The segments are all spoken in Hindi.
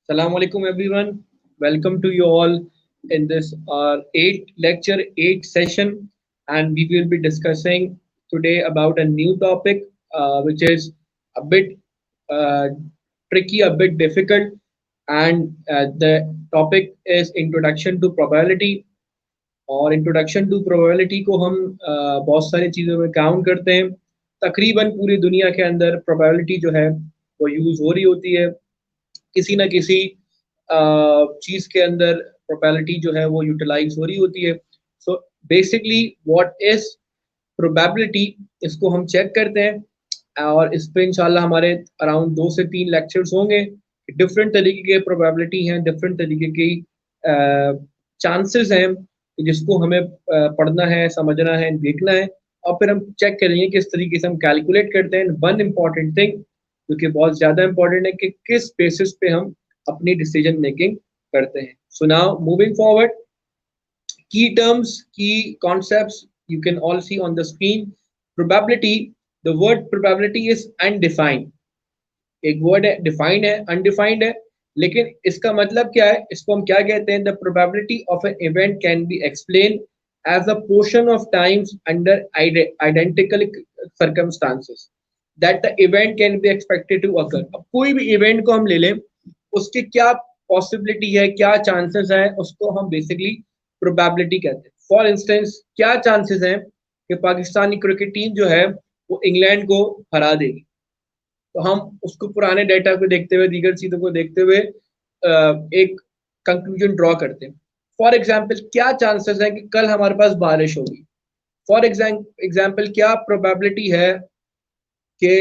Assalamu alaikum everyone. Welcome to you all in this eight lecture, eight session, and we will be discussing today about a new topic, which is a bit uh, tricky, a bit difficult, and the topic is introduction to probability. और इंट्रोडक्शन टू प्रोबेबिलिटी को हम बहुत सारी चीज़ों में काउंट करते हैं। तकरीबन पूरी दुनिया के अंदर प्रोबेबिलिटी जो है वो यूज़ हो रही होती है किसी ना किसी चीज़ के अंदर। प्रोबेबिलिटी जो है वो यूटिलाइज हो रही होती है। So basically what is probability, इसको हम चेक करते हैं और इस पे इंशाल्लाह हमारे अराउंड 2 से 3 लेक्चर्स होंगे। डिफरेंट तरीके के प्रोबेबिलिटी हैं, डिफरेंट तरीके की चांसेस हैं जिसको हमें पढ़ना है, समझना है, देखना है और फिर हम चेक करेंगे किस तरीके से हम कैलकुलेट करते हैं। वन इम्पॉर्टेंट थिंग जो कि बहुत ज़्यादा इंपॉर्टेंट है कि किस बेसिस पे हम अपनी डिसीजन मेकिंग करते हैं। So now moving forward, key terms, key concepts you can all see on the screen. Probability, the word probability is undefined. एक वर्ड है, डिफाइंड है, अनडिफाइंड है, लेकिन इसका मतलब क्या है, इसको हम क्या कहते हैं? The probability of an event can be explain as a portion of times under identical circumstances that the event can be expected to occur. अब कोई भी इवेंट को हम ले लें, उसके क्या पॉसिबिलिटी है, क्या चांसेस है, उसको हम बेसिकली प्रोबेबिलिटी कहते हैं। फॉर इंस्टेंस, क्या चांसेस हैं कि पाकिस्तानी क्रिकेट टीम जो है वो इंग्लैंड को हरा देगी? तो हम उसको पुराने डेटा को देखते हुए, दीगर चीज़ों को देखते हुए एक कंक्लूजन ड्रॉ करते हैं। फॉर एग्जाम्पल, क्या चांसेस हैं कि कल हमारे पास बारिश होगी? फॉर एग्जाम्पल, क्या प्रोबेबिलिटी है कि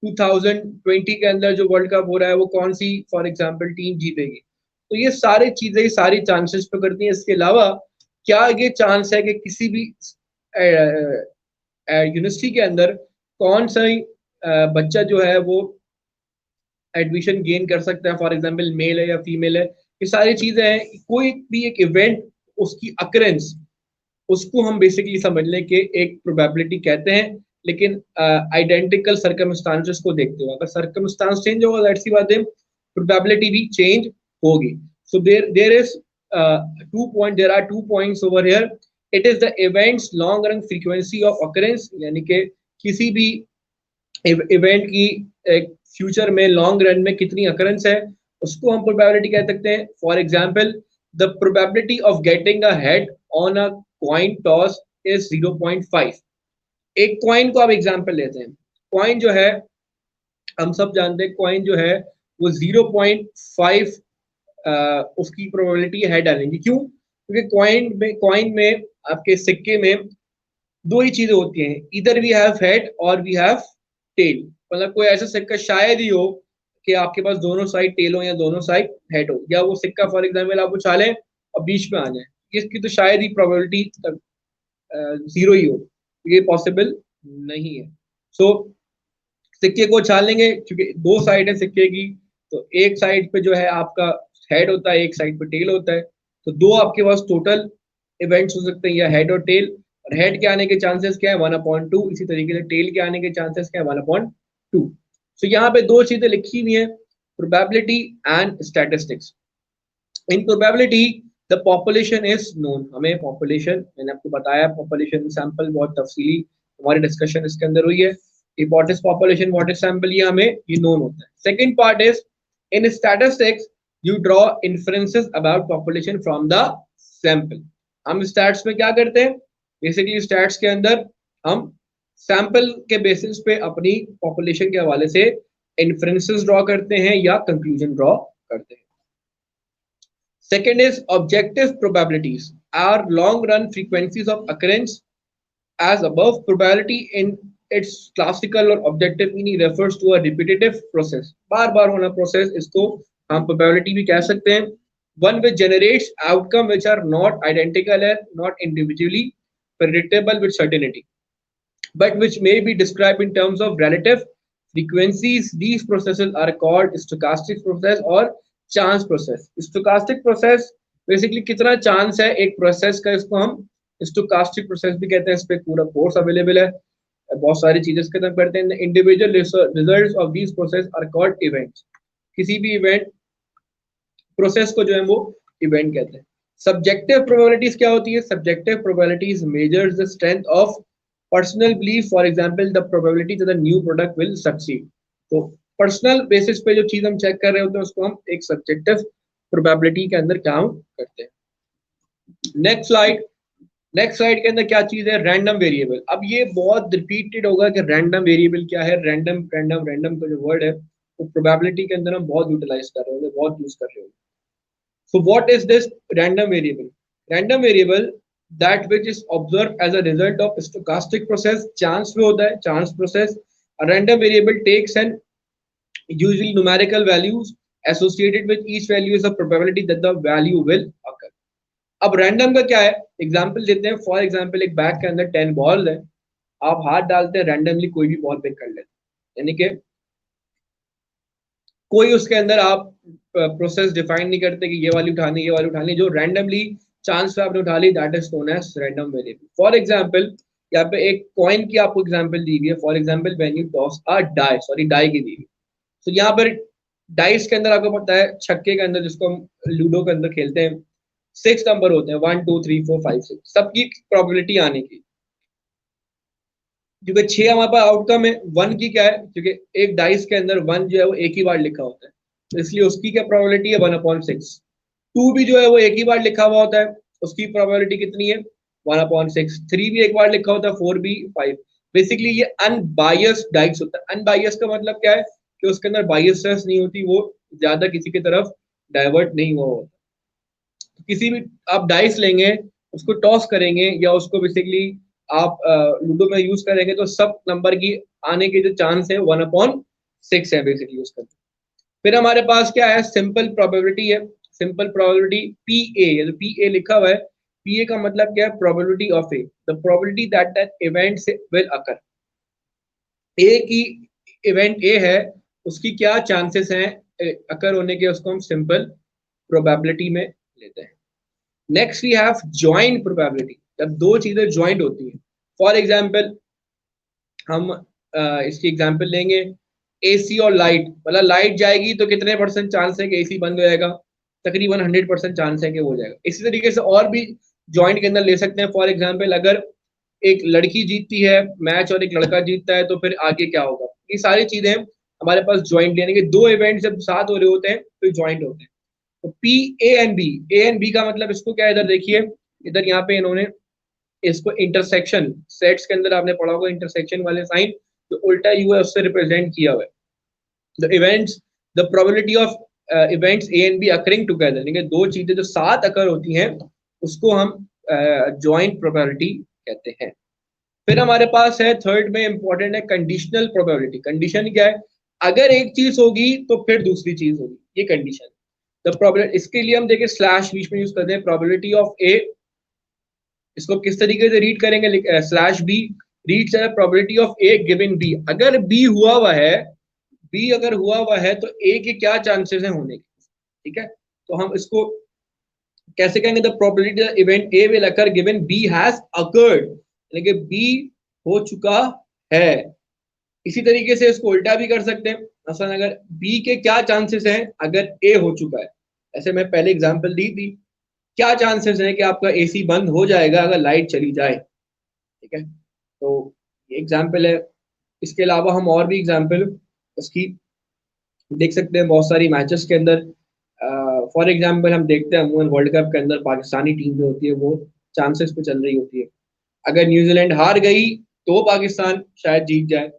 2020 के अंदर जो वर्ल्ड कप हो रहा है वो कौन सी फॉर एग्जाम्पल टीम जीतेगी? तो ये सारी चीज़ें, सारी चांसेस पे करती हैं। इसके अलावा क्या ये चांस है कि किसी भी यूनिवर्सिटी के अंदर कौन सा बच्चा जो है वो एडमिशन गेन कर सकता है, फॉर एग्जांपल मेल है या फीमेल है? ये सारी चीज़ें हैं। कोई भी एक इवेंट, उसकी अकरेंस, उसको हम बेसिकली समझ लें कि एक प्रोबेबिलिटी कहते हैं, लेकिन आइडेंटिकल सर्कमस्टांसेस को देखते हुए। अगर सर्कमस्टांस चेंज होगा, दैट सी बात है, प्रोबेबिलिटी भी चेंज होगी। So there is there are 2 points over here. It is the events long run frequency of occurrence, यानी कि किसी भी इवेंट की एक फ्यूचर में लॉन्ग रन में कितनी अकरेंस है, उसको हम प्रोबेबिलिटी कह सकते हैं। For example, the probability of getting a head on a coin toss is 0.5। एक कॉइन को आप एग्जांपल लेते हैं। कॉइन जो है, हम सब जानते हैं, कॉइन जो है वो 0.5 उसकी प्रोबेबिलिटी है हेड आने की। क्यों? क्योंकि कॉइन में आपके सिक्के में दो ही चीजें होती हैं, इधर वी हैव हेड और वी हैव टेल। मतलब कोई ऐसा सिक्का शायद ही हो कि आपके पास दोनों साइड टेल हो या दोनों साइड हेड हो, या वो सिक्का फॉर एग्जाम्पल आप उछालें और बीच में आ जाए। इसकी तो शायद ही प्रोबेबिलिटी जीरो ही हो, ये पॉसिबल नहीं है। सो सिक्के को उछाल लेंगे, क्योंकि दो साइड है सिक्के की, तो एक साइड पे जो है आपका हेड होता है, एक साइड पे टेल होता है। तो दो आपके पास टोटल इवेंट्स हो सकते हैं, या हेड और टेल। और हेड के आने के चांसेस क्या है? 1/2। इसी तरीके से टेल के आने के चांसेस क्या है? 1/2। सो यहाँ पे दो चीजें लिखी हुई हैं, probability and statistics. In probability the population is known. हमें पॉपुलेशन, मैंने आपको बताया, पॉपुलेशन सैंपल बहुत तफसीली हमारी डिस्कशन इसके अंदर हुई है। What is population, what is sample, ये हमें ये नोन होता है। Second part is, in statistics you draw inferences about population from the sample. हम स्टैट्स में क्या करते हैं? बेसिकली स्टैट्स के अंदर हम सैंपल के बेसिस पे अपनी पॉपुलेशन के हवाले से इन्फरेंसेस ड्रॉ करते हैं या कंक्लूजन ड्रॉ करते हैं। Second is objective probabilities are long run frequencies of occurrence as above. Probability in its classical or objective meaning refers to a repetitive process, बार बार होना process, इसको हम probability भी कह सकते हैं। One which generates outcome which are not identical and not individually predictable with certainty, but which may be described in terms of relative frequencies. These processes are called stochastic process or chance process. Stochastic process basically कितना चांस है एक प्रोसेस का, इसको हम स्टोकास्टिक प्रोसेस भी कहते हैं। इस पे पूरा कोर्स अवेलेबल है, बहुत सारी चीजें इसके अंदर पढ़ते हैं। Individual results of these process are called events. किसी भी इवेंट प्रोसेस को जो है वो इवेंट कहते हैं। सब्जेक्टिव प्रोबेबिलिटीज क्या होती है? Subjective probabilities measures the strength of personal belief, for example the probability that the new product will succeed. तो पर्सनल बेसिस पे जो चीज हम चेक कर रहे होते हैं उसको हम एक सब्जेक्टिव प्रोबेबिलिटी के अंदर काउंट करते हैं। नेक्स्ट स्लाइड के अंदर क्या चीज है? Random variable. अब ये बहुत रिपीटेड होगा कि रैंडम वेरिएबल क्या है। रैंडम रैंडम रैंडम का जो वर्ड है वो प्रोबेबिलिटी के अंदर हम बहुत यूटिलाइज कर रहे होंगे, बहुत यूज कर रहे होंगे। So what is this random variable? Random variable that which is observed as a result of stochastic process, chance में होता है, chance process. A random variable takes an usually numerical values associated with each value is a probability that the value will occur. अब रैंडम का क्या है? एग्जाम्पल देते हैं। फॉर एग्जाम्पल एक बैग के अंदर 10 बॉल है, आप हाथ डालते हैं, रैंडमली कोई भी बॉल पिक कर लेते हैं, यानी कि कोई उसके अंदर आप प्रोसेस डिफाइन नहीं करते कि ये वाली उठानी, ये वाली उठानी, जो रैंडमली चांस पे आपने उठा ली, that is known as random variable. For example यहाँ पे एक कॉइन की आपको एग्जांपल दी गई है। For example when you toss a die, sorry die की दी गई। तो यहाँ पर डाइस के अंदर आपको पता है, छक्के के अंदर जिसको हम लूडो के अंदर खेलते हैं, 6 नंबर होते हैं, 1 2 3 4 5 6, सबकी प्रोबेबिलिटी आने की। क्योंकि 6 हमारे पास आउटकम है, 1 की क्या है? क्योंकि एक डाइस के अंदर 1 जो है वो एक ही बार लिखा होता है, तो इसलिए उसकी क्या प्रोबेबिलिटी है? 1/6। 2 भी जो है वो एक ही बार लिखा हुआ होता है, उसकी प्रोबेबिलिटी कितनी है? 1/6। 3 भी एक बार लिखा होता है, 4 भी, 5। बेसिकली ये अनबायस्ड डाइस होता है। अनबायस्ड का मतलब क्या है? कि उसके अंदर बायसनेस नहीं होती, वो ज्यादा किसी की तरफ डाइवर्ट नहीं हुआ होता। तो किसी भी आप डाइस लेंगे, उसको टॉस करेंगे या उसको बेसिकली आप लूडो में यूज करेंगे, तो सब नंबर की आने के जो चांस है 1/6 है बेसिकली उसका। फिर हमारे पास क्या है? सिंपल प्रोबेबिलिटी है। Simple probability P A, P A लिखा हुआ है। पी ए का मतलब क्या है? Probability of A, the probability that that event will occur. A की इवेंट ए है, उसकी क्या चांसेस हैं अकर होने के, उसको हम सिंपल प्रोबेबिलिटी में लेते हैं। Next we have joint probability, जब दो चीजें ज्वाइंट होती हैं। फॉर एग्जांपल हम इसकी एग्जांपल लेंगे, एसी और लाइट। मतलब लाइट जाएगी तो कितने परसेंट चांस है कि एसी बंद हो जाएगा? तकरीबन 100% चांस है कि हो जाएगा। इसी तरीके से और भी जॉइंट के अंदर ले सकते हैं। फॉर एग्जांपल अगर एक लड़की जीतती है मैच और एक लड़का जीतता है, तो फिर आगे क्या होगा? ये सारी चीजें हमारे पास ज्वाइंट, यानी कि दो इवेंट जब साथ हो रहे होते हैं तो ज्वाइंट होते हैं। तो पी ए एंड बी का मतलब इसको क्या है? इधर देखिए, इधर यहाँ पे इन्होंने इसको इंटरसेक्शन, सेट्स के अंदर आपने पढ़ा होगा इंटरसेक्शन वाले साइन, जो उल्टा यू है उससे रिप्रेजेंट किया हुआ है। The events, the probability of events A and B occurring together, यानी कि दो चीजें जो साथ अकर होती हैं उसको हम जॉइंट प्रोबेबिलिटी कहते हैं। फिर हमारे पास है थर्ड में इंपॉर्टेंट है कंडीशनल प्रोबेबिलिटी। कंडीशन क्या है? अगर एक चीज होगी तो फिर दूसरी चीज होगी, ये कंडीशन। द प्रोबेबिलिटी, इसके लिए हम देखिए स्लैश बीच में यूज करते हैं, प्रोबेबिलिटी ऑफ ए। इसको किस तरीके से रीड करेंगे? Slash B reads probability of A given B. अगर बी हुआ हुआ है, बी अगर हुआ हुआ है तो ए के क्या चांसेस हैं होने के? ठीक है, तो हम इसको कैसे कहेंगे? The probability event A will occur given B has occurred, यानी कि बी हो चुका है। इसी तरीके से इसको उल्टा भी कर सकते हैं। असल अगर बी के क्या चांसेस हैं अगर ए हो चुका है? ऐसे मैं पहले एग्जांपल दी थी, क्या चांसेस है कि आपका एसी बंद हो जाएगा अगर लाइट चली जाए? ठीक है, तो ये एग्जांपल है। इसके अलावा हम और भी एग्जांपल इसकी देख सकते हैं बहुत सारी मैचेस के अंदर। फॉर एग्जांपल हम देखते हैं अमूमन वर्ल्ड कप के अंदर पाकिस्तानी टीम जो होती है वो चांसेस पे चल रही होती है। अगर न्यूजीलैंड हार गई तो पाकिस्तान शायद जीत जाए,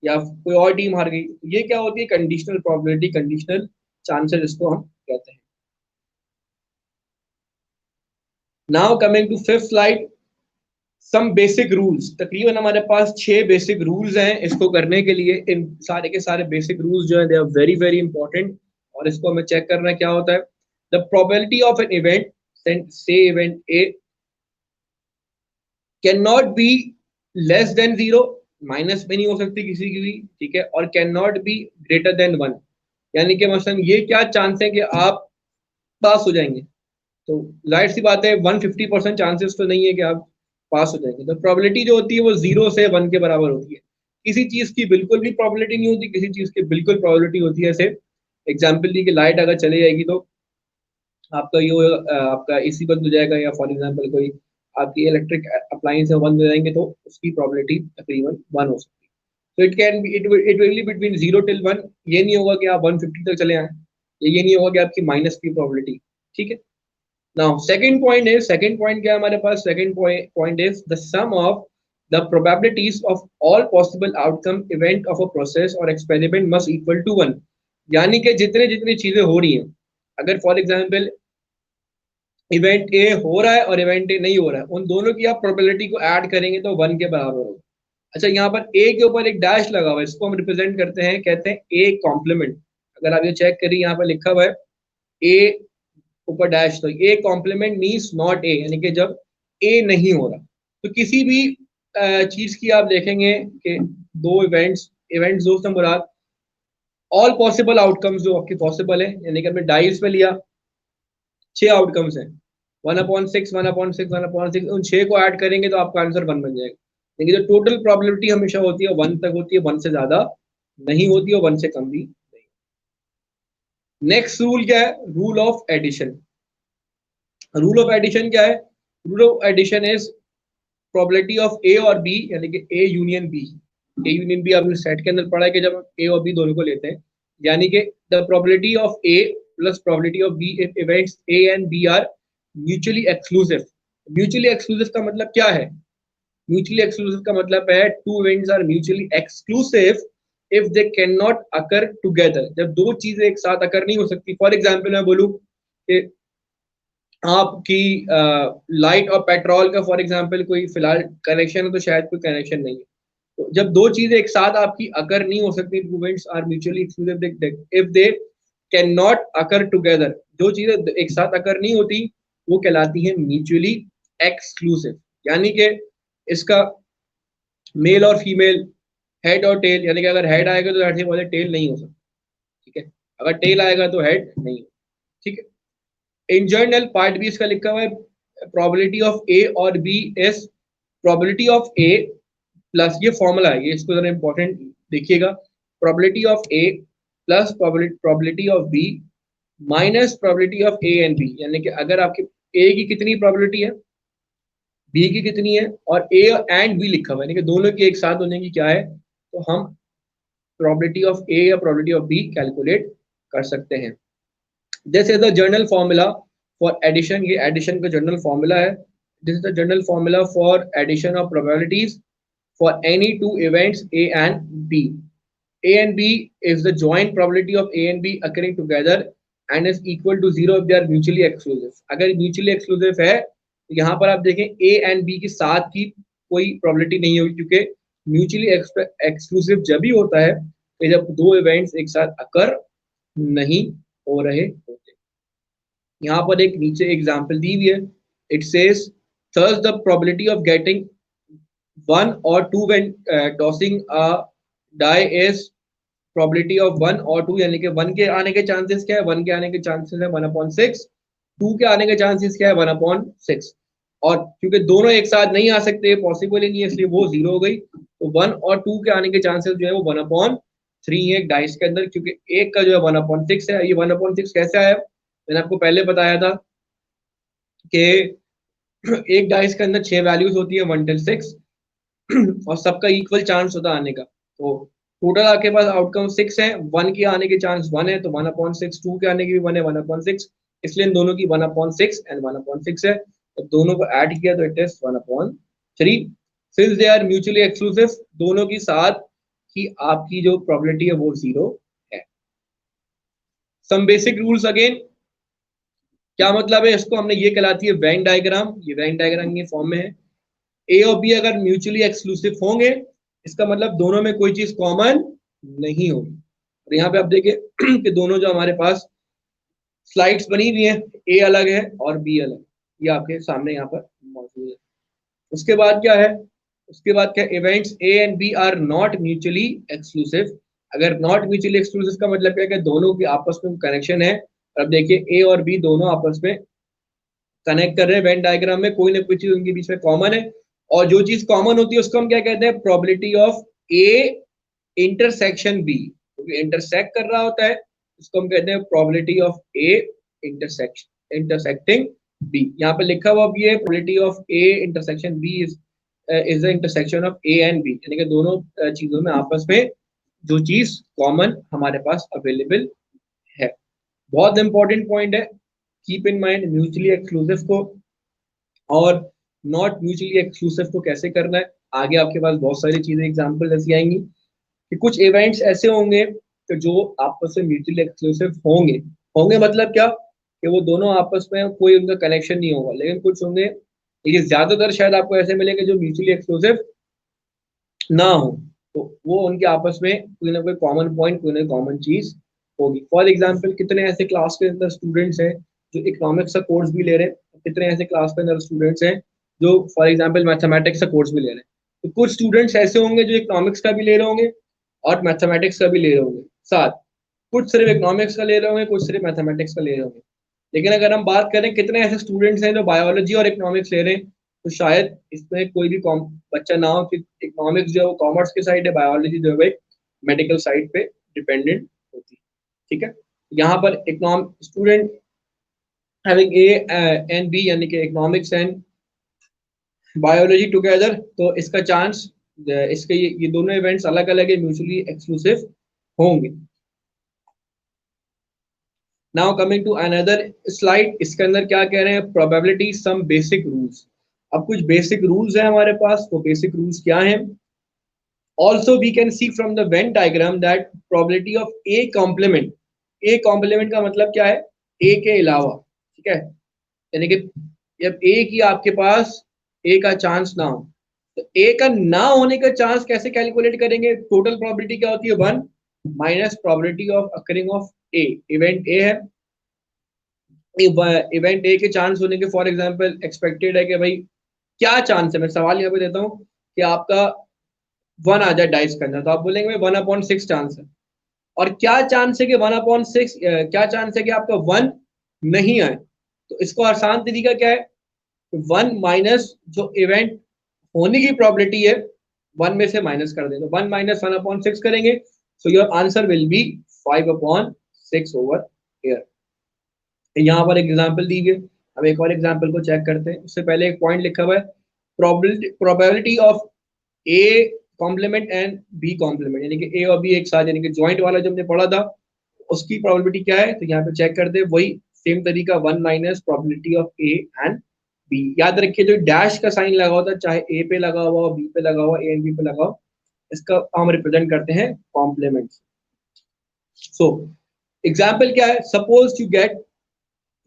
या कोई और टीम हार गई। ये क्या होती है? कंडीशनल प्रोबेबिलिटी, कंडीशनल चांसेस इसको हम कहते हैं। Now coming to fifth slide, some basic rules. तकरीबन हमारे पास 6 बेसिक रूल्स हैं इसको करने के लिए। इन सारे के सारे बेसिक रूल्स जो है they are very very important, और इसको हमें चेक करना क्या होता है। The probability of an event, say event A can not be less than 0, minus में नहीं हो सकती किसी की भी, ठीक है, और can not be greater than 1। यानी कि मसलन ये क्या चांस है कि आप पास हो जाएंगे? तो जाहिर सी बात है 150% चांसेस तो नहीं है कि आप पास हो जाएंगे। तो प्रोबेबिलिटी जो होती है वो 0 से 1 के बराबर होती है। किसी चीज की बिल्कुल भी प्रोबेबिलिटी नहीं होती, किसी चीज की बिल्कुल प्रोबेबिलिटी होती है। ऐसे एग्जाम्पल दी कि लाइट अगर चली जाएगी तो आपका आपका एसी बंद हो जाएगा, या फॉर एग्जांपल कोई आपकी इलेक्ट्रिक अप्लायंस है बंद हो जाएंगे, तो उसकी प्रोबेबिलिटी तकरीबन 1 हो सकती है। तो it can be it will be between 0 till 1। ये नहीं होगा कि आप 150 तक चले आए, ये नहीं होगा कि आपकी माइनस की प्रोबेबिलिटी। ठीक है। नाउ सेकंड पॉइंट क्या है हमारे पास? Second point is the sum of the probabilities of all possible outcome event of a process और एक्सपेरिमेंट मस्ट इक्वल टू 1। यानी कि जितने जितनी चीजें हो रही हैं, अगर फॉर एग्जांपल इवेंट ए हो रहा है और इवेंट ए नहीं हो रहा है, उन दोनों की आप प्रोबेबिलिटी को ऐड करेंगे तो 1 के बराबर होगा। अच्छा, यहाँ पर ए के ऊपर एक डैश लगा हुआ है, इसको हम रिप्रेजेंट करते हैं, कहते हैं ए कॉम्प्लीमेंट। अगर आप ये चेक करिए, यहाँ पर लिखा हुआ है ए ऊपर डैश, तो A complement means not A, यानी कि जब ए नहीं हो रहा। तो किसी भी चीज की आप देखेंगे कि दो इवेंट्स दोस्त मुराद, ऑल पॉसिबल आउटकम्स जो आपकी पॉसिबल है, यानी कि हमने डाइस पे लिया 6 आउटकम्स हैं, 1/6 1/6 1/6, उन 6 को ऐड करेंगे तो आपका आंसर 1 बन जाएगा। लेकिन जो टोटल प्रोबेबिलिटी हमेशा होती है 1 तक होती है, 1 से ज्यादा नहीं होती और 1 से कम भी नहीं। नेक्स्ट रूल क्या है? Rule of addition. Rule of addition क्या है? Rule of addition is probability of A और बी, यानी कि A union B. A union B आपने सेट के अंदर पढ़ा है कि जब हम ए और बी दोनों को लेते हैं, यानी कि the probability of A plus probability of B if events A and B are mutually exclusive. Mutually exclusive का मतलब क्या है? म्यूचुअली एक्सक्लूसिव का मतलब है two events are mutually exclusive if they can not occur together. जब दो चीजें एक साथ अकर नहीं हो सकती, फॉर एग्जाम्पल मैं बोलूँ कि आपकी लाइट और पेट्रोल का फॉर एग्जांपल कोई फिलहाल कनेक्शन है, तो शायद कोई कनेक्शन नहीं है। तो जब दो चीजें एक साथ आपकी अकर नहीं हो सकती, events are mutually exclusive if they can not occur together. जो चीजें एक साथ अकर नहीं होती वो कहलाती है म्यूचुअली एक्सक्लूसिव। यानी कि इसका मेल और फीमेल, हेड और टेल, यानी कि अगर हेड आएगा तो जाहिर सी बात है टेल नहीं हो सकता। ठीक है। अगर टेल आएगा तो हेड नहीं हो। ठीक है। इन जर्नल पार्ट बी इसका लिखा हुआ है प्रोबेबिलिटी ऑफ ए और B is probability of A plus, ये फॉर्मूला है, ये इसको जरा इंपॉर्टेंट देखिएगा, probability of A plus probability of B minus probability of A and B. यानी कि अगर आपकी ए की कितनी प्रोबेबिलिटी है, बी की कितनी है, और ए एंड बी लिखा हुआ है, यानी कि दोनों की एक साथ होने की क्या है, तो हम प्रोबेबिलिटी ऑफ ए या प्रोबेबिलिटी ऑफ बी कैलकुलेट कर सकते हैं। This is the general formula for addition. ये एडिशन का जनरल फॉर्मूला है। This is the general formula for addition of probabilities for any two events A and B. A and B is the joint probability of A and B occurring together and is equal to 0 if they are mutually exclusive. अगर mutually exclusive है तो यहाँ पर आप देखें A and B के साथ की कोई probability नहीं होगी, क्योंकि mutually exclusive जब भी होता है कि जब दो events एक साथ occur नहीं हो रहे होते। यहाँ पर एक नीचे एग्जाम्पल दी हुई है। It says thus the probability of getting 1 or 2 when tossing a die is probability of 1 or 2, यानी कि 1 के आने के चांसेस क्या है, 1 के आने के चांसेस है 1/6, 2 के आने के चांसेस क्या है 1/6। और क्योंकि दोनों एक साथ नहीं आ सकते, पॉसिबल ही नहीं है, इसलिए वो 0 हो गई। तो 1 और 2 के आने के चांसेस जो है वो 1/3 है एक डाइस के अंदर, क्योंकि एक का जो है 1/6 है। ये 1/6 कैसे आया? मैंने आपको पहले बताया था कि एक डाइस के अंदर 6 वैल्यूज होती है 1 till 6 और सबका इक्वल चांस होता है आने का। तो टोटल आपके पास आउटकम 6 है, 1 के आने के चांस 1 है, तो 1/6, 2 के आने के भी 1 है 1/6, इसलिए इन दोनों की 1/6 एंड 1/6 है। तो दोनों को ऐड किया तो it is 1/3। Since they are mutually exclusive, दोनों की साथ की आपकी जो प्रोबेबिलिटी है वो 0 है। सम बेसिक रूल्स अगेन, क्या मतलब है इसको? हमने ये कहलाती है वेन डायग्राम। ये वेन डायग्राम के फॉर्म में है। ए और बी अगर म्यूचुअली एक्सक्लूसिव होंगे, इसका मतलब दोनों में कोई चीज कॉमन नहीं होगी। और यहाँ पे आप देखिए कि दोनों जो हमारे पास स्लाइड्स बनी हुई हैं, ए अलग है और बी अलग, ये आपके सामने यहाँ पर मौजूद है। उसके बाद क्या है? उसके बाद क्या, events A and B are not mutually exclusive. अगर नॉट म्यूचुअली एक्सक्लूसिव का मतलब क्या है कि दोनों की आपस में कनेक्शन है। और अब देखिए ए और बी दोनों आपस में कनेक्ट कर रहे हैं, वेन डायग्राम में कोई ना कोई चीज उनके बीच में कॉमन है। और जो चीज कॉमन होती है उसको हम क्या कहते हैं? Probability of A intersection B. क्योंकि इंटरसेक्ट कर रहा होता है, उसको हम कहते हैं probability of A intersection. Intersecting B. यहाँ पे लिखा हुआ भी है probability of A intersection B is the intersection of A and B, यानी कि दोनों चीजों में आपस में जो चीज कॉमन हमारे पास अवेलेबल है। बहुत इंपॉर्टेंट पॉइंट है, keep in mind mutually exclusive को और नॉट म्यूचुअली एक्सक्लूसिव को कैसे करना है। आगे आपके पास बहुत सारी चीजें एग्जाम्पल ऐसी आएंगी कि कुछ इवेंट्स ऐसे होंगे कि जो आपस में म्यूचुअली एक्सक्लूसिव होंगे। होंगे मतलब क्या, कि वो दोनों आपस में कोई उनका कनेक्शन नहीं होगा, लेकिन कुछ होंगे, लेकिन ज्यादातर शायद आपको ऐसे मिलेंगे जो म्यूचुअली एक्सक्लूसिव ना हो, तो वो उनके आपस में कोई ना कोई कॉमन पॉइंट, कोई ना कॉमन चीज होगी। फॉर एग्जाम्पल कितने ऐसे क्लास के अंदर स्टूडेंट्स हैं जो इकोनॉमिक्स का कोर्स भी ले रहे हैं, कितने ऐसे क्लास के अंदर स्टूडेंट्स हैं जो फॉर एग्जाम्पल मैथमेटिक्स का कोर्स भी ले रहे हैं। तो कुछ स्टूडेंट्स ऐसे होंगे जो इकोनॉमिक्स का भी ले रहे होंगे और मैथमेटिक्स का भी ले रहे होंगे साथ, कुछ सिर्फ इकोनॉमिक्स का ले रहे होंगे, कुछ सिर्फ मैथमेटिक्स का ले रहे होंगे। लेकिन अगर हम बात करें कितने ऐसे स्टूडेंट्स हैं जो बायोलॉजी और इकोनॉमिक्स ले रहे हैं, तो शायद इसमें कोई भी बच्चा ना हो कि इकोनॉमिक्स जो है वो कॉमर्स के साइड है, बायोलॉजी जो है मेडिकल साइड पे डिपेंडेंट होती है। ठीक है, यहाँ पर इकोनॉम student having A and B यानी कि इकोनॉमिक्स एंड बायोलॉजी टुगेदर, तो इसका चांस इसके ये दोनों इवेंट्स अलग अलग है, म्यूचुअली एक्सक्लूसिव होंगे। Now coming to another slide, इसके अंदर क्या कह रहे हैं, प्रोबेबिलिटी सम बेसिक रूल्स। अब कुछ बेसिक रूल्स हैं हमारे पास, तो बेसिक रूल्स क्या हैं। Also we can see from the Venn diagram that probability of A complement, A complement का मतलब क्या है, ए के अलावा, ठीक है, यानी कि जब ए की आपके पास ए का चांस ना हो, तो ए का ना होने का चांस कैसे कैलकुलेट करेंगे। टोटल प्रोबेबिलिटी क्या होती है, 1 minus probability of occurring of A. Event A है, इवेंट ए के चांस होने के फॉर एग्जांपल एक्सपेक्टेड है कि भाई क्या चांस है, मैं सवाल यहाँ पे देता हूँ कि आपका 1 आ जाए डाइस के अंदर, तो आप बोलेंगे 1/6 चांस है। और क्या चांस है कि 1/6, क्या चांस है कि आपका 1 नहीं आए। तो इसको आसान तरीका क्या है, 1 माइनस जो इवेंट होने की प्रोबेबिलिटी है 1 में से माइनस कर दें, तो 1 माइनस 1/6 करेंगे, so your answer will be 5/6 over here. यहाँ पर एक एग्जाम्पल दी गई, अब एक और एग्जाम्पल को चेक करते हैं। उससे पहले एक पॉइंट लिखा हुआ है, probability of A complement and B complement, यानी कि ए और बी एक साथ, यानी कि ज्वाइंट वाला जो हमने पढ़ा था उसकी प्रोबेबिलिटी क्या है, तो यहाँ पे चेक करते हैं वही सेम तरीका, 1 minus probability of A and B. याद रखिए जो डैश का साइन लगा होता है, चाहे ए पे लगा हुआ हो, बी पे लगा हुआ, ए एंड बी पे लगा हो, इसका हम रिप्रेजेंट करते हैं कॉम्प्लीमेंट। सो एग्जाम्पल क्या है, suppose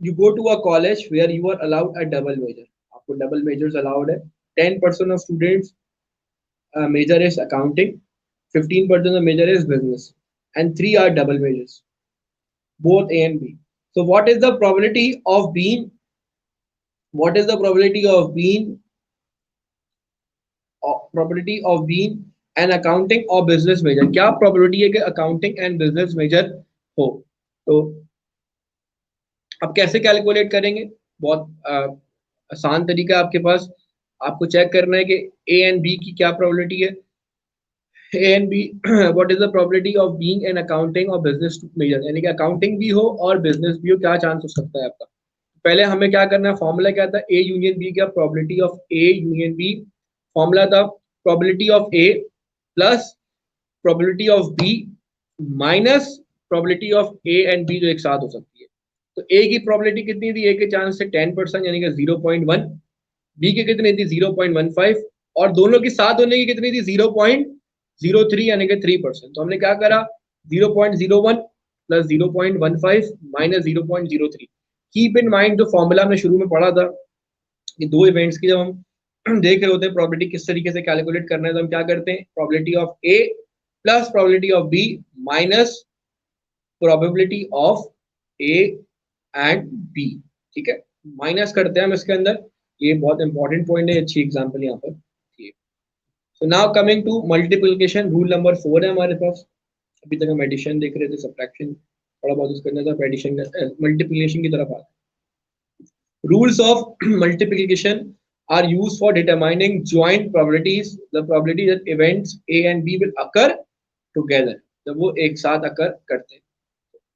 you go to a college where you are allowed a double major, आपको double majors allowed है। 10% of students major is accounting, 15% of major is business, and 3 are double majors, both A and B. So what is the probability of being an accounting or business major, क्या probability है कि accounting and business major हो। तो अब कैसे कैलकुलेट करेंगे, बहुत आसान तरीका है आपके पास। आपको चेक करना है कि ए एंड बी की क्या प्रोबेबिलिटी है, ए and be what is the probability of being an accounting और बिजनेस मेजर, यानी कि अकाउंटिंग भी हो और बिजनेस भी हो, क्या चांस हो सकता है आपका। पहले हमें क्या करना है, फॉर्मूला क्या था, ए यूनियन बी, क्या probability of A union B, formula था probability of A plus probability of B minus probability of A and B जो एक साथ हो सकती है। तो ए की प्रोबेबिलिटी कितनी थी, ए के चांस से 10% यानी कि 0.1, बी की कितनी थी 0.15, और दोनों की साथ होने की कितनी थी 0.03 यानी कि 3%। तो हमने क्या करा, 0.01 plus 0.15 minus 0.03। Keep in mind जो फॉर्मूला हमने शुरू में पढ़ा था कि दो इवेंट्स की जब हम देख रहे होते हैं प्रोबेबिलिटी किस तरीके से कैलकुलेट करना है, तो हम क्या करते हैं, probability of A plus probability of B minus probability of A and B. ठीक है, माइनस करते हैं हम इसके अंदर, ये बहुत इंपॉर्टेंट पॉइंट है, अच्छी एग्जांपल यहाँ पर। So now coming to multiplication, rule number 4 है हमारे पास। अभी तक हम एडिशन देख रहे थे, सब्ट्रैक्शन थोड़ा बहुत उसके अंदर था, एडिशन मल्टीप्लिकेशन की तरफ आते हैं। Rules of multiplication are used for determining joint probabilities, the probability that events A and B will occur together, जब वो एक साथ अकर करते हैं।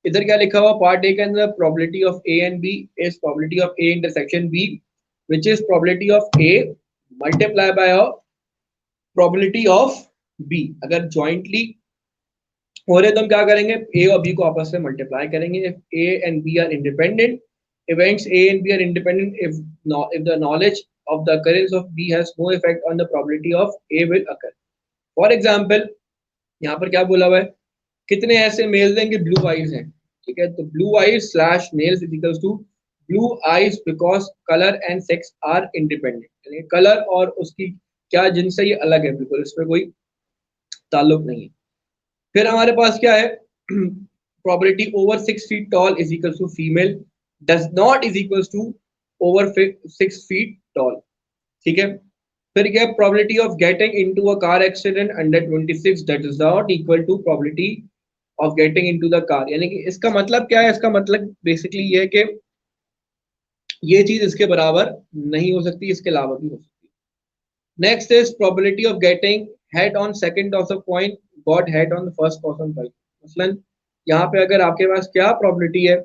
इधर क्या लिखा हुआ पार्ट ए के अंदर, probability of A and B is probability of A intersection B which is probability of A multiply by probability of B. अगर जॉइंटली हो रहे तो हम क्या करेंगे, ए और बी को आपस में मल्टीप्लाई करेंगे। If A and B are independent events A and B are independent if the knowledge of the occurrence of B has no effect on the probability of A will occur. For example, यहाँ पर क्या बोला हुआ है, कितने ऐसे मेल्स हैं कि ब्लू आइज हैं, ठीक है, तो blue eyes slash males is equals to blue eyes because colour and sex are independent, यानी कलर और उसकी क्या जिनसे ये अलग है, बिल्कुल इस पर कोई ताल्लुक नहीं है। फिर हमारे पास क्या है, probability over 6 feet tall is equals to female does not is equals to over 6 feet tall, ठीक है। फिर क्या, probability of getting into a car accident under 26 that is not equal to probability of getting into the car, यानी कि इसका मतलब क्या है, इसका मतलब बेसिकली ये है कि ये चीज इसके बराबर नहीं हो सकती, इसके अलावा भी हो सकती है। Next is probability of getting head on second toss of coin got head on the first toss on coin। मसलन यहाँ पे अगर आपके पास क्या probability है,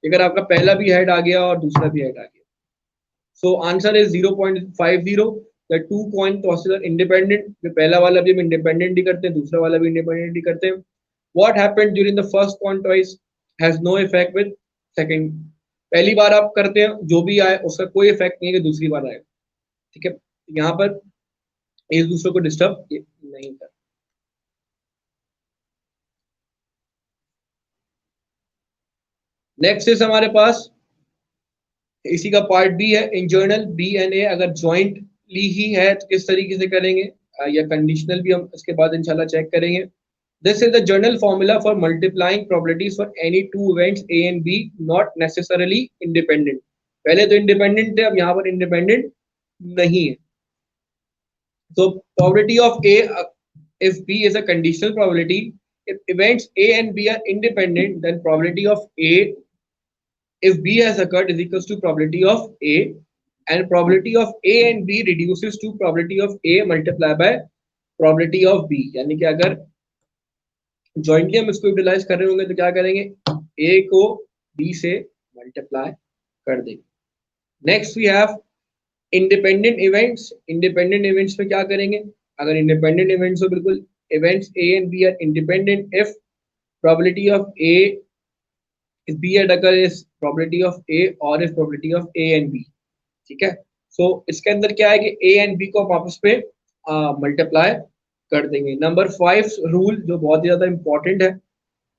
अगर आपका पहला भी हेड आ गया और दूसरा भी हेड आ गया, so answer is 0.50। The two coin tosses are independent, पहला वाला भी हम इंडिपेंडेंट ही करते हैं, दूसरा वाला भी इंडिपेंडेंट ही करते हैं। What happened during the first coin toss has no effect with second, पहली बार आप करते हैं जो भी आए उसका कोई इफेक्ट नहीं है कि दूसरी बार आए, ठीक है, यहाँ पर एक दूसरे को डिस्टर्ब नहीं कर। नेक्स्ट इज हमारे पास इसी का पार्ट बी है, इन जर्नल बी एंड ए अगर ज्वाइंटली ही है तो किस तरीके से करेंगे, या कंडीशनल भी हम इसके बाद इंशाल्लाह चेक करेंगे। This is the general formula for multiplying probabilities for any two events A and B not necessarily independent. पहले तो इंडिपेंडेंट थे, अब यहाँ पर इंडिपेंडेंट नहीं है। तो probability of A if B is a conditional probability, if events A and B are independent, then probability of A if B has occurred is equals to probability of A, and probability of A and B reduces to probability of A multiplied by probability of B। यानी कि अगर जॉइंटली हम इसको यूटिलाइज कर रहे होंगे तो क्या करेंगे, A को B से मल्टीप्लाई कर देंगे। Next we have independent events. Independent events में क्या करेंगे, अगर इंडिपेंडेंट इवेंट्स हो बिल्कुल, events A and B are independent if probability of A if B had occur is probability of A or is probability of A and B, ठीक है। सो इसके अंदर क्या है कि A and B को आप आपस में मल्टीप्लाई कर देंगे। नंबर 5 रूल जो बहुत ही ज्यादा इंपॉर्टेंट है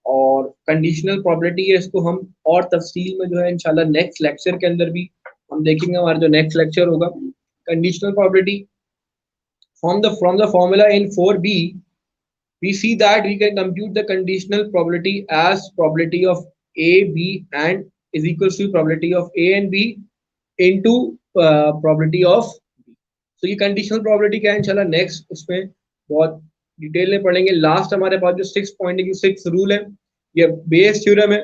और कंडीशनल प्रोबेबिलिटी है, इसको हम और तफसील में जो है इंशाल्लाह नेक्स्ट लेक्चर के अंदर भी हम देखेंगे, हमारा जो नेक्स्ट लेक्चर होगा। Conditional probability from the formula in 4b we see that we can compute the conditional probability as probability of A, B and is equals to probability of A and B into probability of B। So ये conditional probability क्या है, इंशाल्लाह नेक्स्ट उसमें बहुत डिटेल में पढ़ेंगे। लास्ट हमारे पास जो 6.6 रूल है, ये बेस थ्योरम है,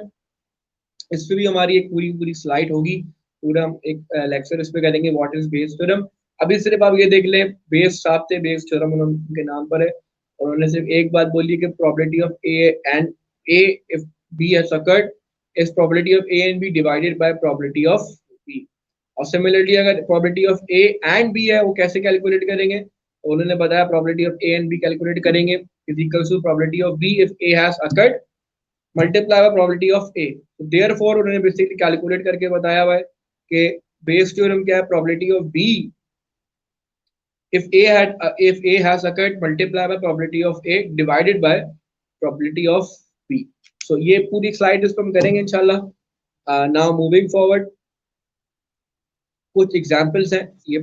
इस पे भी हमारी एक पूरी स्लाइड होगी, पूरा हम एक लेक्चर इस पे करेंगे व्हाट इज बेस थ्योरम। अभी सिर्फ आप ये देख लें, बेस साहब थे, बेस थ्योरम उनके नाम पर है, और उन्होंने सिर्फ एक बात बोली कि probability of A and A if B has occurred is probability of A and B divided by probability of B. और सिमिलरली अगर probability of A and B है वो कैसे कैलकुलेट करेंगे, तो उन्होंने बताया probability of A and B calculate करेंगे is equal to probability of B if A has occurred multiply by probability of A. तो देयरफॉर उन्होंने बेसिकली कैलकुलेट करके बताया हुआ है कि बेस थ्योरम क्या है, probability of B if A has occurred multiply by probability of A divided by probability of B। So ये पूरी स्लाइड इसको हम करेंगे इंशाल्लाह। नाउ मूविंग फॉरवर्ड, कुछ एग्जांपल्स हैं, ये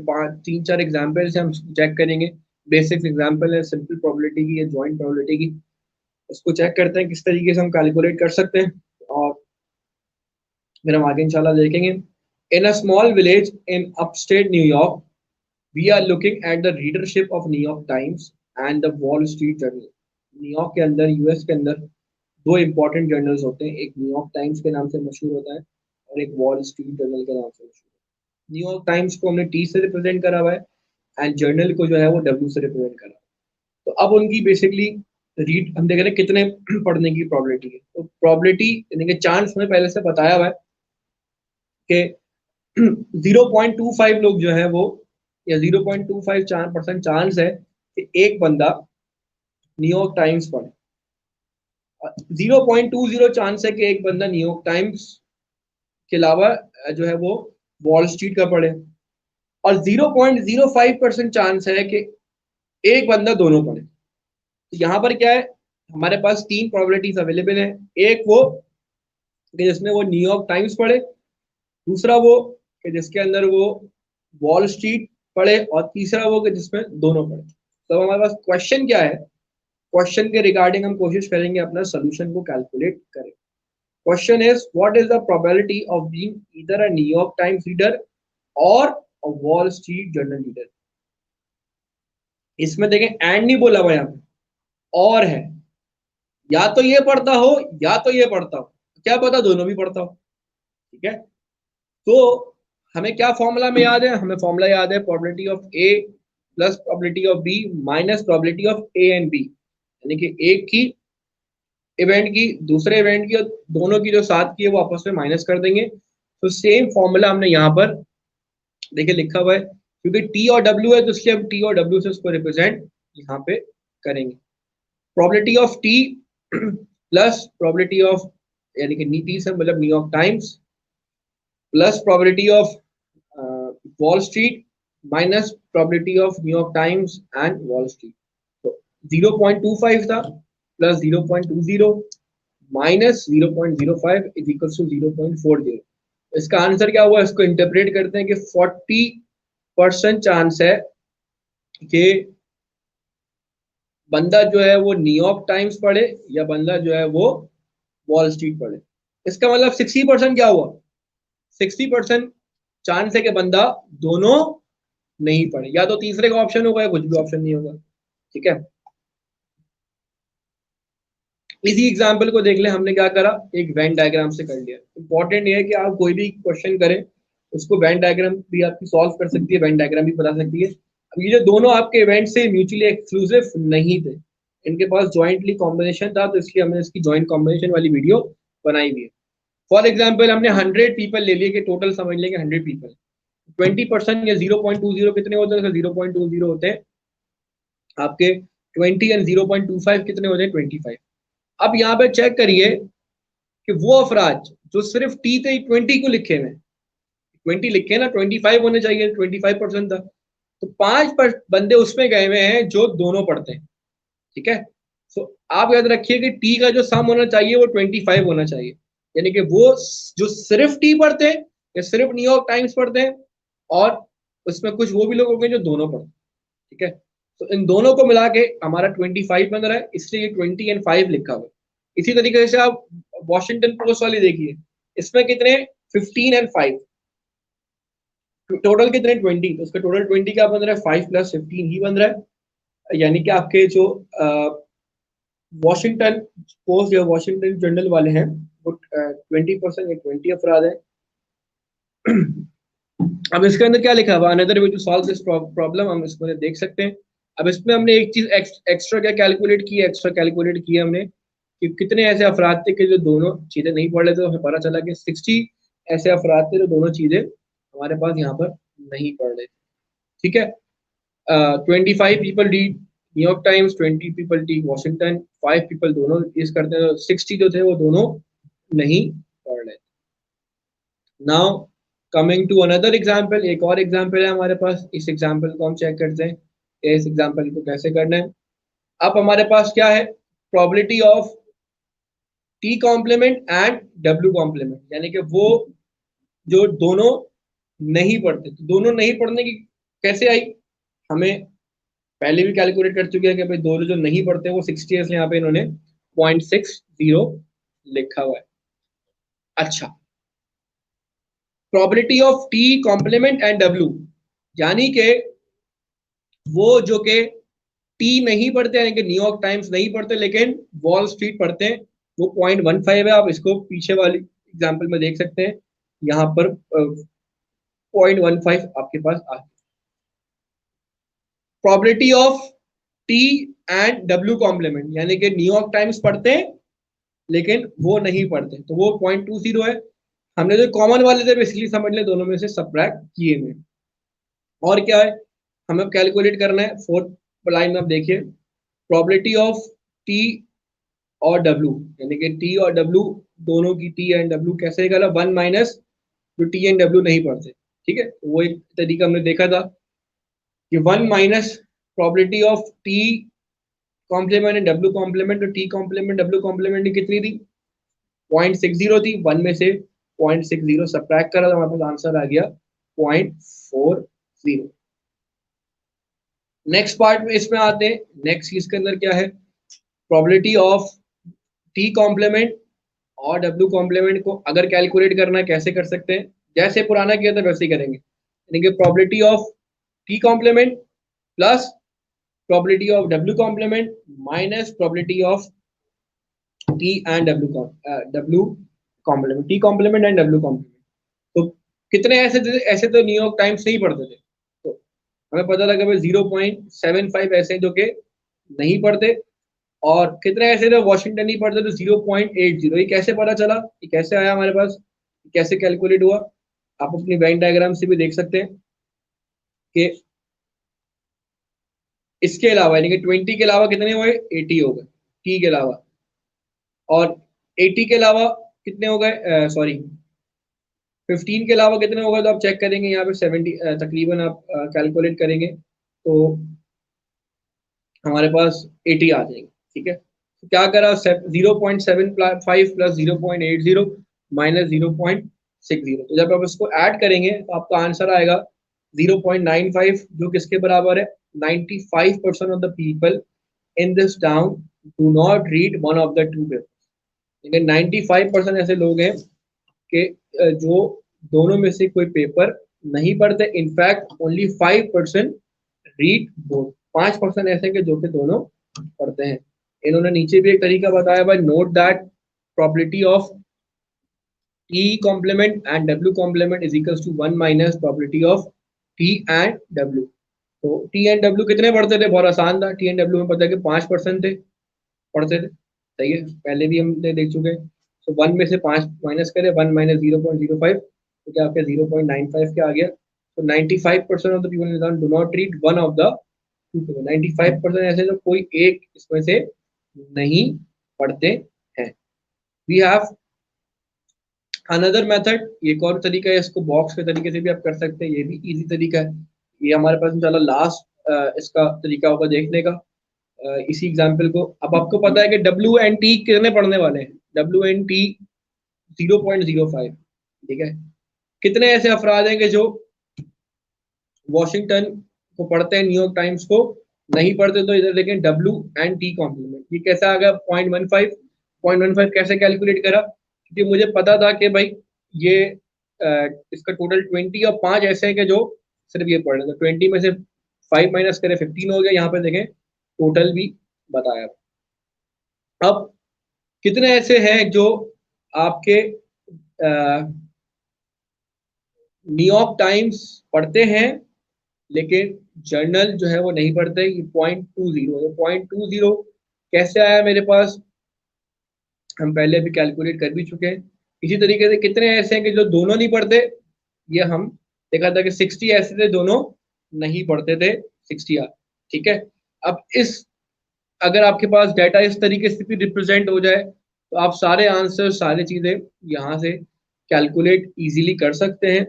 3-4 एग्जांपल्स हैं, हम चेक करेंगे। बेसिक एग्जांपल है सिंपल प्रोबेबिलिटी की या जॉइंट प्रोबेबिलिटी की, उसको चेक करते हैं किस तरीके से हम कैलकुलेट कर सकते हैं, और फिर हम आगे इंशाल्लाह देखेंगे। In a small village in upstate न्यूयॉर्क we are looking at the readership of New York Times and the Wall Street Journal। New York के अंदर, यूएस के अंदर दो इंपॉर्टेंट जर्नल्स होते हैं, एक न्यूयॉर्क टाइम्स के नाम से मशहूर होता है और एक वॉल स्ट्रीट जर्नल के नाम से मशहूर है। न्यूयॉर्क टाइम्स को हमने टी से रिप्रेजेंट करा हुआ है एंड जर्नल को जो है वो डब्ल्यू से रिप्रेजेंट करा है। तो अब उनकी बेसिकली रीड हम देख रहे हैं कितने पढ़ने की प्रोबेबिलिटी है। तो प्रोबेबिलिटी यानी कि चांस हमें पहले से बताया हुआ है कि 0.25 लोग जो है वो, या 0.25% चांस है कि एक बंदा न्यूयॉर्क टाइम्स पढ़े, 0.20 चांस है कि एक बंदा न्यूयॉर्क टाइम्स के अलावा जो है वो वॉल स्ट्रीट का पढ़े, और 0.05% चांस है कि एक बंदा दोनों पढ़े। तो यहाँ पर क्या है, हमारे पास तीन प्रोबेबिलिटीज अवेलेबल है। एक वो कि जिसमें वो न्यूयॉर्क टाइम्स पढ़े, दूसरा वो कि जिसके अंदर वो वॉल स्ट्रीट पढ़े, और तीसरा वो कि जिसमें दोनों पढ़े। तो हमारे पास क्वेश्चन क्या है, क्वेश्चन के रिगार्डिंग हम कोशिश करेंगे अपना सोल्यूशन को कैलकुलेट करें। Question is what is the probability of being either a New York Times reader और a Wall Street Journal reader. इसमें देखें एंड नहीं बोला हुआ यहाँ पे, और है, या तो ये पढ़ता हो या तो ये पढ़ता हो, क्या पता दोनों भी पढ़ता हो। ठीक है, तो हमें क्या फॉर्मूला में याद है, हमें फॉर्मूला याद है probability of A plus probability of B minus probability of A and B, यानी कि एक की इवेंट की दूसरे इवेंट की और दोनों की जो साथ की है वो आपस में माइनस कर देंगे। तो सेम फॉर्मूला हमने यहाँ पर देखिए लिखा हुआ है, क्योंकि टी और डब्ल्यू है तो इसलिए हम टी और डब्ल्यू से उसको रिप्रेजेंट यहाँ पे करेंगे। Probability of T plus probability of, यानी कि टी से मतलब New York Times, plus probability of Wall Street minus probability of New York Times and Wall Street. तो 0.25 था plus 0.20 minus 0.05 is equal to 0.40। इसका आंसर क्या हुआ, इसको इंटरप्रेट करते हैं कि 40% चांस है कि बंदा जो है वो न्यूयॉर्क टाइम्स पढ़े या बंदा जो है वो वॉल स्ट्रीट पढ़े। इसका मतलब 60% क्या हुआ, 60% चांस है कि बंदा दोनों नहीं पढ़े, या तो तीसरे का ऑप्शन होगा या कुछ भी ऑप्शन नहीं होगा। ठीक है, इसी एग्जाम्पल को देख ले, हमने क्या करा, एक वेन डायग्राम से कर लिया। इंपॉर्टेंट ये है कि आप कोई भी क्वेश्चन करें उसको वेन डायग्राम भी आपकी सॉल्व कर सकती है, वेन डायग्राम भी बता सकती है। अब ये जो दोनों आपके इवेंट से म्यूचुअली एक्सक्लूसिव नहीं थे, इनके पास जॉइंटली कॉम्बिनेशन था, तो इसलिए हमने इसकी जॉइंट कॉम्बिनेशन वाली वीडियो बनाई हुई है। फॉर एग्जाम्पल हमने 100 पीपल ले लिए कि टोटल समझ लेंगे 100 पीपल, 20% या 0.20 कितने होते हैं, 0.20 होते हैं आपके 20, एंड 0.25 कितने होते हैं 25। अब यहाँ पे चेक करिए कि वो अफराज जो सिर्फ टी थे 20 को लिखे हुए, 20 लिखे ना, 25 होने चाहिए, 25% था, तो 5 बंदे उसमें गए हुए हैं जो दोनों पढ़ते हैं। ठीक है, तो आप याद रखिए कि टी का जो सम होना चाहिए वो 25 होना चाहिए, यानी कि वो जो सिर्फ टी पढ़ते हैं या सिर्फ न्यूयॉर्क टाइम्स पढ़ते हैं, और उसमें कुछ वो भी लोग होंगे जो दोनों पढ़ते हैं। ठीक है, तो इन दोनों को मिला के हमारा 25 बन रहा है, इसलिए 20 एंड 5 लिखा हुआ है। इसी तरीके से आप वॉशिंगटन पोस्ट वाली देखिए, इसमें कितने 15 एंड 5, टोटल कितने 20, तो उसका टोटल 20 क्या बन रहा है, 5 प्लस 15 ही बन रहा है। यानी कि आपके जो वॉशिंगटन पोस्ट या वॉशिंगटन जर्नल वाले हैं वो 20% या 20 अफराद है। अब इसके अंदर क्या लिखा हुआ, another way to solve this problem, हम इसमें देख सकते हैं। अब इसमें हमने एक चीज एक्स्ट्रा क्या कैलकुलेट की है, एक्स्ट्रा कैलकुलेट किया हमने कि कितने ऐसे अफराद थे कि जो दोनों चीजें नहीं पढ़ रहे थे, तो हमें पता चला कि 60 ऐसे अफराद थे जो दोनों चीजें हमारे पास यहाँ पर नहीं पढ़ रहे थे। ठीक है, 25 people read New York times, 20 people read Washington, 5 people दोनों यूज करते हैं, 60 जो थे वो दोनों नहीं पढ़ रहे थे। Now coming to another example, एक और एग्जाम्पल है हमारे पास, इस एग्जाम्पल को हम चेक करते हैं कि इस एग्जाम्पल को कैसे करना है। अब हमारे पास क्या है, probability of T complement and W complement, यानी कि वो जो दोनों नहीं पढ़ते, तो दोनों नहीं पढ़ने की कैसे आई, हमें पहले भी कैलकुलेट कर चुके हैं कि भाई दोनों जो नहीं पढ़ते वो 60 है, यहाँ पे इन्होंने 0.60 लिखा हुआ है। अच्छा, probability of T complement and W, यानी कि वो जो के टी नहीं पढ़ते, यानी कि न्यूयॉर्क टाइम्स नहीं पढ़ते लेकिन वॉल स्ट्रीट पढ़ते हैं, वो 0.15 है। आप इसको पीछे वाली एग्जाम्पल में देख सकते हैं, यहाँ पर 0.15 आपके पास आ। Probability of T and W complement, यानी कि न्यूयॉर्क टाइम्स पढ़ते हैं लेकिन वो नहीं पढ़ते, तो वो 0.20 है। हमने जो कॉमन वाले थे बेसिकली समझ ले दोनों में से सब्ट्रैक्ट किए हुए। और क्या है, हमें कैलकुलेट करना है फोर्थ लाइन में, आप देखिए प्रोबेबिलिटी ऑफ टी और डब्ल्यू, यानी कि टी और डब्ल्यू दोनों की, टी एंड डब्ल्यू कैसे निकाला, 1 माइनस जो टी एंड डब्ल्यू नहीं पढ़ते, ठीक है, तो वो एक तरीका हमने देखा था कि 1 minus probability of T complement and W complement, तो टी कॉम्प्लीमेंट डब्ल्यू कॉम्प्लीमेंट कितनी थी, 0.60 थी। 1 में से 0.60 सब्ट्रैक्ट करा तो हमारे पास आंसर आ गया 0.40। नेक्स्ट पार्ट में इसमें आते हैं, नेक्स्ट इसके अंदर क्या है, प्रोबेबिलिटी ऑफ टी कॉम्प्लीमेंट और डब्ल्यू कॉम्प्लीमेंट को अगर कैलकुलेट करना है कैसे कर सकते हैं, जैसे पुराना किया था वैसे ही करेंगे, यानी कि probability of T complement plus probability of W complement minus probability of T and W complement, T complement and W complement. तो कितने ऐसे थे, ऐसे तो न्यूयॉर्क टाइम्स नहीं पढ़ते थे, तो हमें पता लगा भाई 0.75 ऐसे जो कि नहीं पढ़ते, और कितने ऐसे थे वॉशिंगटन नहीं पढ़ते, तो 0.80। ये कैसे पता चला, ये कैसे आया हमारे पास, कैसे कैलकुलेट हुआ, आप अपनी वेन डायग्राम से भी देख सकते हैं कि इसके अलावा यानी कि 20 के अलावा कितने हुए, 80 हो गए टी के अलावा, और 80 के अलावा कितने हो गए, सॉरी 15 के अलावा कितने हो गए, तो आप चेक करेंगे यहाँ पे 70 तकरीबन आप कैलकुलेट करेंगे तो हमारे पास 80 आ जाएंगे, ठीक है। तो क्या करा, 0.75 प्लस 0.80 माइनस 0.60, तो जब आप इसको ऐड करेंगे तो आपका आंसर आएगा 0.95, जो किसके बराबर है, 95% of the people in this town do not read one of the two papers, लेकिन 95% ऐसे लोग हैं कि जो दोनों में से कोई पेपर नहीं पढ़ते। इनफैक्ट ओनली 5% रीड बोथ, 5% ऐसे के जो कि दोनों पढ़ते हैं। इन्होंने नीचे भी एक तरीका बताया भाई, note that probability of T complement and W complement is equals to 1 minus probability of T and W. तो टी एंड डब्ल्यू कितने पढ़ते थे, बहुत आसान था, टी एंड डब्ल्यू में पता है कि 5% थे पढ़ते थे, सही है, पहले भी हम देख चुके हैं। तो 1 में से 5 माइनस करें, 1 माइनस 0.05, तो क्या आपके 0.95 क्या आ गया। तो 95% of the people do not read one of the two paper, 95% ऐसे जो कोई एक इसमें से नहीं पढ़ते हैं। वी हैव अनदर मेथड, एक और तरीका है, इसको बॉक्स के तरीके से भी आप कर सकते हैं, ये भी इजी तरीका है। ये हमारे पास इंशाल्लाह लास्ट इसका तरीका होगा देखने का, इसी एग्जाम्पल को। अब आपको पता है कि डब्ल्यू एंड टी कितने पढ़ने वाले हैं, डब्ल्यू एंड टी 0.05, ठीक है। कितने ऐसे अफराद हैं कि जो वॉशिंगटन को पढ़ते हैं, न्यूयॉर्क टाइम्स को नहीं पढ़ते, तो इधर देखें डब्ल्यू एंड टी कॉम्प्लीमेंट, ये कैसा आ गया 0.15 कैसे कैलकुलेट करा, क्योंकि मुझे पता था कि भाई ये इसका टोटल 20 और 5 ऐसे हैं कि जो सिर्फ ये पढ़ रहे हैं, तो 20 में से 5 माइनस करें 15 हो गया, यहाँ पे देखें टोटल भी बताया। अब कितने ऐसे हैं जो आपके न्यूयॉर्क टाइम्स पढ़ते हैं लेकिन जर्नल जो है वो नहीं पढ़ते, ये 0.20 है। 0.20 कैसे आया मेरे पास, हम पहले अभी कैलकुलेट कर भी चुके हैं। इसी तरीके से कितने ऐसे हैं कि जो दोनों नहीं पढ़ते, ये हम देखा था कि 60 ऐसे थे दोनों नहीं पढ़ते थे, 60, ठीक है। अब इस अगर आपके पास डाटा इस तरीके से भी रिप्रेजेंट हो जाए तो आप सारे आंसर सारी चीजें यहाँ से कैलकुलेट इजीली कर सकते हैं।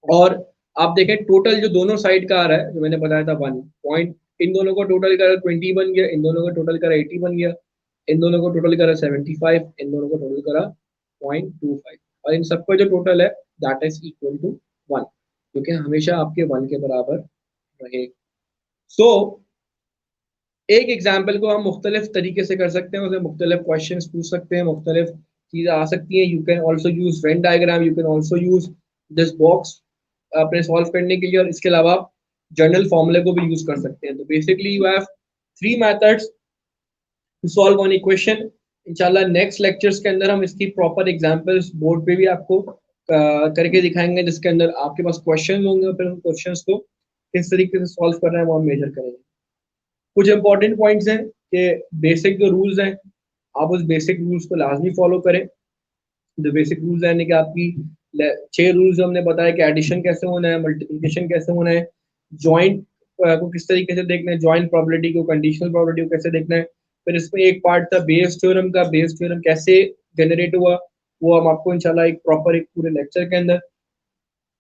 और आप देखें टोटल जो दोनों साइड का आ रहा है, जो मैंने बताया था 1 पॉइंट, इन दोनों को टोटल करा 20 बन गया, इन दोनों को टोटल करा 80 बन गया, इन दोनों को टोटल करा 75, इन दोनों को टोटल करा 0.25, और इन सबका जो टोटल है दैट इज इक्वल टू 1, क्योंकि हमेशा आपके 1 के बराबर रहेगा। सो एक एग्जाम्पल को हम मुख्तलिफ तरीके से कर सकते हैं, उसमें मुख्तलिफ क्वेश्चन पूछ सकते हैं, मुख्तलिफ चीज़ें आ सकती हैं। You can also use Venn diagram, you can also use this box अपने सॉल्व करने के लिए, और इसके अलावा आप जर्नल फॉर्मूले को भी यूज कर सकते हैं। तो basically you have 3 methods to solve one equation. इंशाल्लाह नेक्स्ट लेक्चर्स के अंदर हम इसकी प्रॉपर एग्जांपल्स बोर्ड पे भी आपको करके दिखाएंगे, जिसके अंदर आपके पास क्वेश्चन होंगे और फिर उन क्वेश्चंस को किस तरीके से सॉल्व करना है वो हम मेजर करेंगे। कुछ इंपॉर्टेंट पॉइंट्स हैं कि बेसिक जो रूल्स हैं आप उस बेसिक रूल्स को लाजमी फॉलो करें। जो बेसिक रूल्स यानी कि आपकी 6 रूल्स हमने बताया कि एडिशन कैसे होना है, मल्टीप्लिकेशन कैसे होना है, जॉइंट को किस तरीके से देखना है, जॉइंट प्रोबेबिलिटी को, कंडीशनल प्रोबेबिलिटी को कैसे देखना है। फिर इसमें एक पार्ट था बेस थ्योरम का, बेस थ्योरम कैसे जनरेट हुआ वो हम आपको इंशाल्लाह एक प्रॉपर एक पूरे लेक्चर के अंदर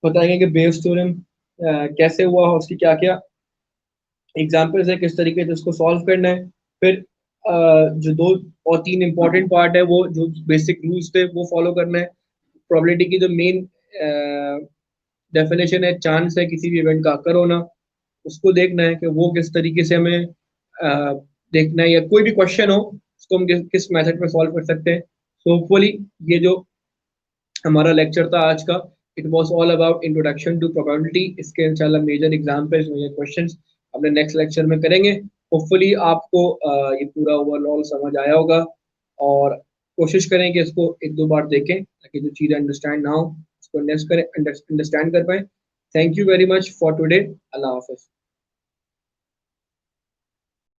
बताएंगे कि बेस थ्योरम कैसे हुआ, उसकी क्या क्या एग्जाम्पल्स है, किस तरीके से उसको सॉल्व करना है। फिर जो 2 और 3 इंपॉर्टेंट पार्ट है वो जो बेसिक रूल्स थे वो फॉलो करना है। प्रोबेबिलिटी की जो मेन डेफिनेशन है, चांस है किसी भी इवेंट का अकर होना, उसको देखना है कि वो किस तरीके से हमें देखना है, या कोई भी क्वेश्चन हो उसको हम किस मेथड में सॉल्व कर सकते हैं। सो होपफुली ये जो हमारा लेक्चर था आज का, it was all about introduction to probability. इसके इंशाल्लाह मेजर एग्जांपल्स, मेजर क्वेश्चंस अपने नेक्स्ट लेक्चर में करेंगे। होपफुली आपको ये पूरा ओवरऑल समझ आया होगा, और कोशिश करें कि इसको 1-2 बार देखें ताकि जो चीज़ें अंडरस्टैंड ना हो उसको अंडरस्टैंड कर पाएं। Thank you very much for today. अल्लाह हाफिज़।